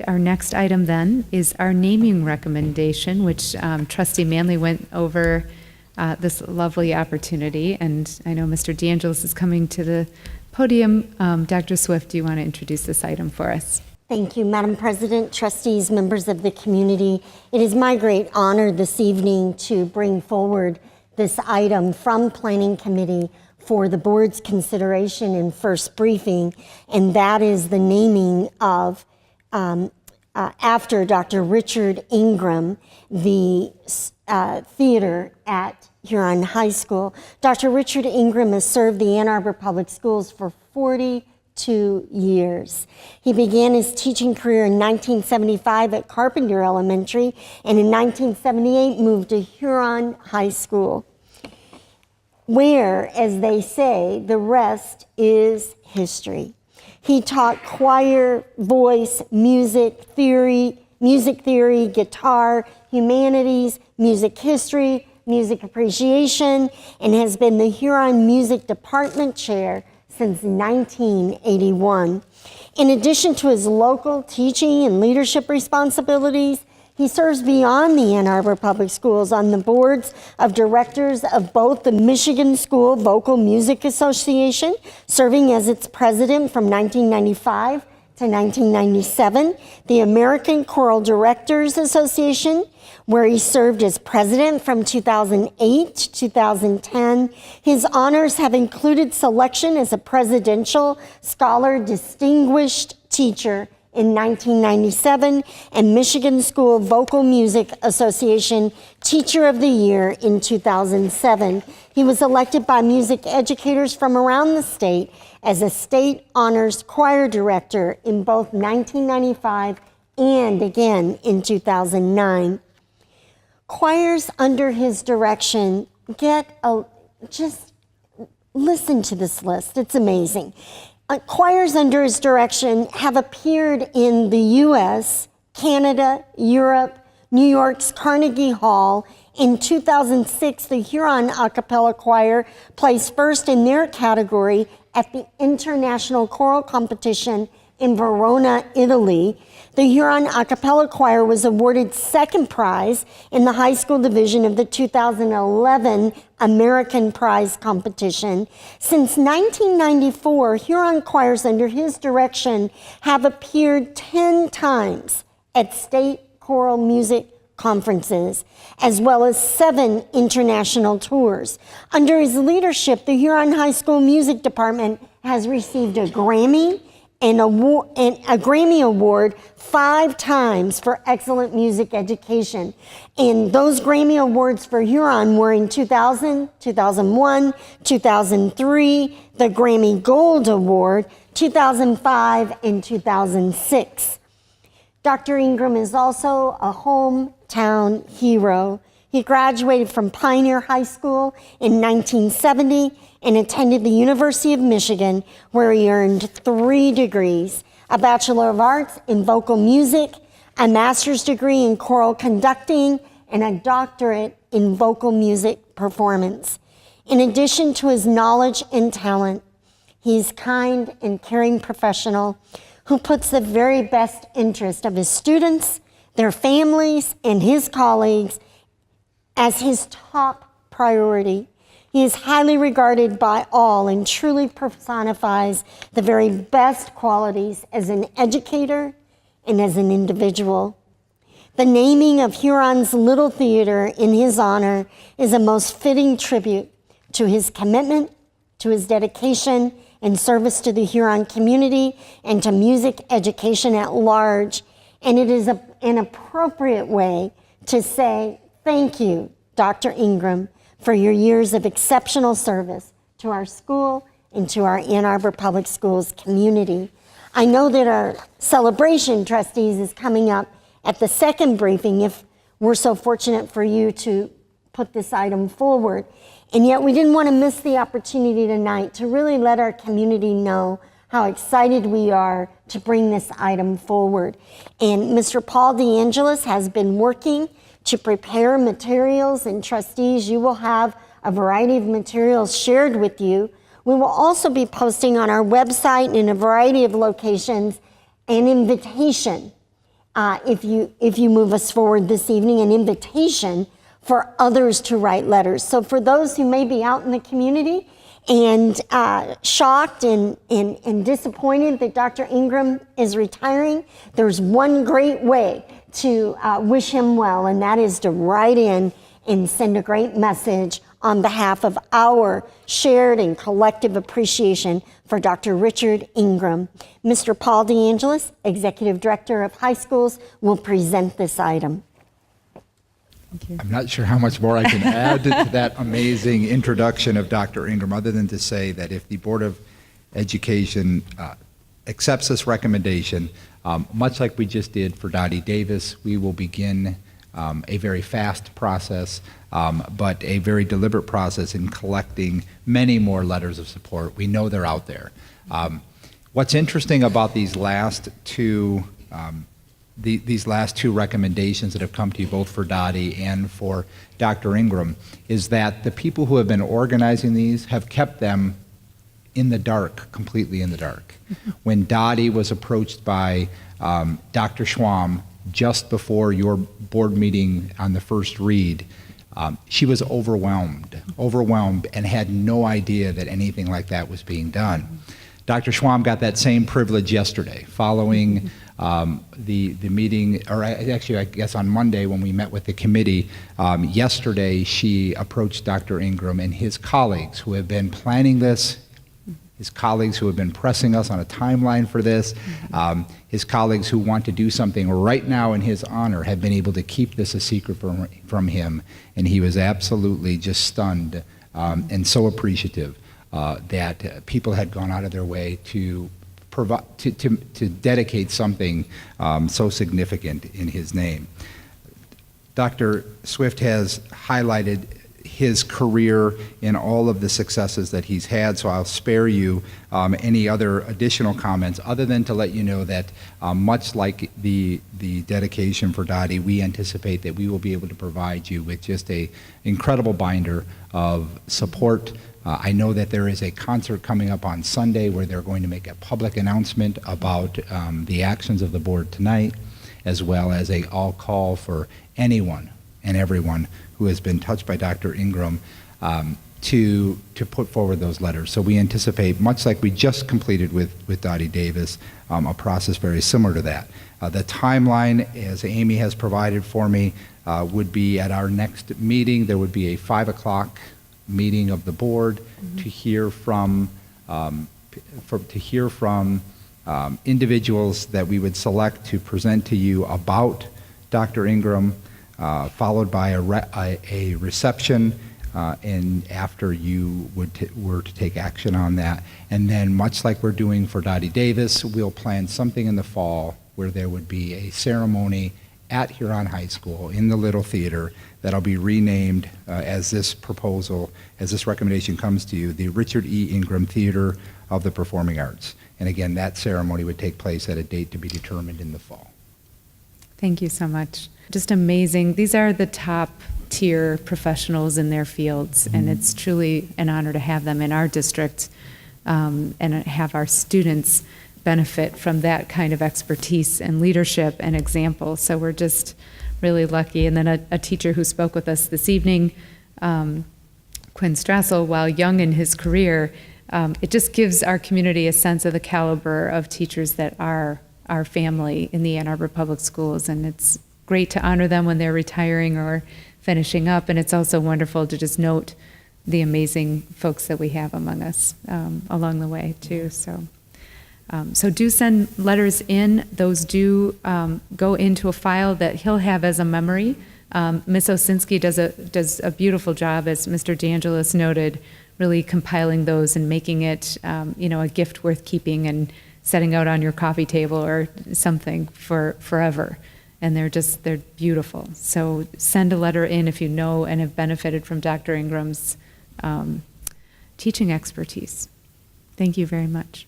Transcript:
Our next item then is our naming recommendation, which Trustee Manley went over this lovely opportunity, and I know Mr. DeAngelis is coming to the podium. Dr. Swift, do you want to introduce this item for us? Thank you, Madam President, trustees, members of the community. It is my great honor this evening to bring forward this item from Planning Committee for the board's consideration and first briefing, and that is the naming of after Dr. Richard Ingram, the theater at Huron High School. Dr. Richard Ingram has served the Ann Arbor Public Schools for 42 years. He began his teaching career in 1975 at Carpenter Elementary, and in 1978 moved to Huron High School, where, as they say, the rest is history. He taught choir, voice, music theory, guitar, humanities, music history, music appreciation, and has been the Huron Music Department Chair since 1981. In addition to his local teaching and leadership responsibilities, he serves beyond the Ann Arbor Public Schools on the boards of directors of both the Michigan School Vocal Music Association, serving as its president from 1995 to 1997, the American Choral Directors Association, where he served as president from 2008 to 2010. His honors have included selection as a Presidential Scholar Distinguished Teacher in 1997 and Michigan School Vocal Music Association Teacher of the Year in 2007. He was elected by music educators from around the state as a state honors choir director in both 1995 and again in 2009. Choirs under his direction just listen to this list, it's amazing. Choirs under his direction have appeared in the US, Canada, Europe, New York's Carnegie Hall. In 2006, the Huron a cappella choir placed first in their category at the International Choral Competition in Verona, Italy. The Huron a cappella choir was awarded second prize in the high school division of the 2011 American Prize competition. Since 1994, Huron choirs under his direction have appeared 10 times at state choral music conferences, as well as 7 international tours. Under his leadership, the Huron High School Music Department has received a Grammy and a Grammy Award 5 times for excellent music education. And those Grammy Awards for Huron were in 2000, 2001, 2003, the Grammy Gold Award, 2005, and 2006. Dr. Ingram is also a hometown hero. He graduated from Pioneer High School in 1970 and attended the University of Michigan, where he earned 3 degrees, a Bachelor of Arts in Vocal Music, a Master's degree in Choral Conducting, and a doctorate in Vocal Music Performance. In addition to his knowledge and talent, he's kind and caring professional who puts the very best interest of his students, their families, and his colleagues as his top priority. He is highly regarded by all and truly personifies the very best qualities as an educator and as an individual. The naming of Huron's Little Theater in his honor is a most fitting tribute to his commitment, to his dedication and service to the Huron community and to music education at large. And it is an appropriate way to say thank you, Dr. Ingram, for your years of exceptional service to our school and to our Ann Arbor Public Schools community. I know that our celebration, trustees, is coming up at the second briefing if we're so fortunate for you to put this item forward. And yet we didn't want to miss the opportunity tonight to really let our community know how excited we are to bring this item forward. And Mr. Paul DeAngelis has been working to prepare materials, and trustees, you will have a variety of materials shared with you. We will also be posting on our website in a variety of locations an invitation if you move us forward this evening, an invitation for others to write letters. So for those who may be out in the community and shocked and disappointed that Dr. Ingram is retiring, there's one great way to wish him well, and that is to write in and send a great message on behalf of our shared and collective appreciation for Dr. Richard Ingram. Mr. Paul DeAngelis, Executive Director of High Schools, will present this item. I'm not sure how much more I can add to that amazing introduction of Dr. Ingram, other than to say that if the Board of Education accepts this recommendation, much like we just did for Dottie Davis, we will begin a very fast process, but a very deliberate process in collecting many more letters of support. We know they're out there. What's interesting about these last two these last two recommendations that have come to you, both for Dottie and for Dr. Ingram, is that the people who have been organizing these have kept them in the dark, completely in the dark. When Dottie was approached by Dr. Schwam just before your board meeting on the first read, she was overwhelmed and had no idea that anything like that was being done. Dr. Schwam got that same privilege yesterday following the meeting, or actually I guess on Monday when we met with the committee. Yesterday she approached Dr. Ingram and his colleagues who have been planning this, his colleagues who have been pressing us on a timeline for this, his colleagues who want to do something right now in his honor have been able to keep this a secret from him, and he was absolutely just stunned and so appreciative that people had gone out of their way to provide, to dedicate something so significant in his name. Dr. Swift has highlighted his career in all of the successes that he's had, so I'll spare you any other additional comments other than to let you know that much like the dedication for Dottie, we anticipate that we will be able to provide you with just an incredible binder of support. I know that there is a concert coming up on Sunday where they're going to make a public announcement about the actions of the board tonight, as well as a all call for anyone and everyone who has been touched by Dr. Ingram to put forward those letters. So we anticipate, much like we just completed with Dottie Davis, a process very similar to that. The timeline, as Amy has provided for me, would be at our next meeting. There would be a 5 o'clock meeting of the board to hear from individuals that we would select to present to you about Dr. Ingram, followed by a reception, and after you were to take action on that. And then, much like we're doing for Dottie Davis, we'll plan something in the fall where there would be a ceremony at Huron High School in the Little Theater that'll be renamed as this recommendation comes to you, the Richard E. Ingram Theater of the Performing Arts. And again, that ceremony would take place at a date to be determined in the fall. Thank you so much. Just amazing. These are the top tier professionals in their fields, and it's truly an honor to have them in our district and have our students benefit from that kind of expertise and leadership and example. So we're just really lucky. And then a teacher who spoke with us this evening, Quinn Strassel, while young in his career, it just gives our community a sense of the caliber of teachers that are our family in the Ann Arbor Public Schools. And it's great to honor them when they're retiring or finishing up. And it's also wonderful to just note the amazing folks that we have among us along the way too. So do send letters in. Those do go into a file that he'll have as a memory. Ms. Osinski does a beautiful job, as Mr. DeAngelis noted, really compiling those and making it a gift worth keeping and setting out on your coffee table or something for forever. And they're beautiful. So send a letter in if you know and have benefited from Dr. Ingram's teaching expertise. Thank you very much.